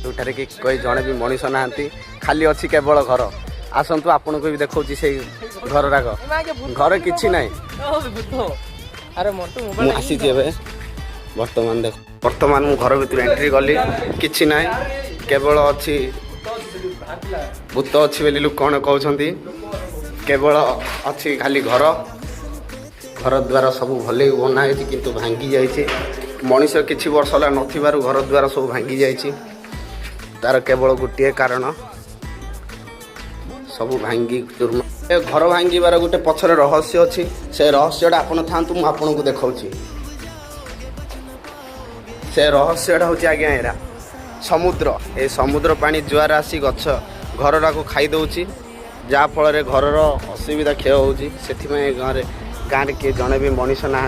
जोठारे कि कोई जड़े भी मनीष ना खाली अच्छी केवल घर आसतु आपन को भी देखा से घर राग घर कि ना आसी बर्तमान देख बर्तमान मु घर भीतर एंट्री गली कि ना केवल अच्छी भूत अच्छी बोली लोक कौन कहते केवल अच्छी खाली घर घर द्वार सब भले बनाई किंतु भांगी जाइए मनीष किछि वर्ष है नथिबारु घर द्वार सब भांगी जाइए तार केवल गोटे कारण सब भांगी चूर्ण घर भांगार गोटे पछरे रहस्य अच्छी से रहस्यटा आपन था मुझे को देखा से रहस्यटा हूँ आज्ञा एरा समुद्र ए समुद्र पानी जुआर आसी गछ घरटा को खाई दौची जहाँफल घरर असुविधा क्षय होती से गाँव किए जड़े भी मनीष ना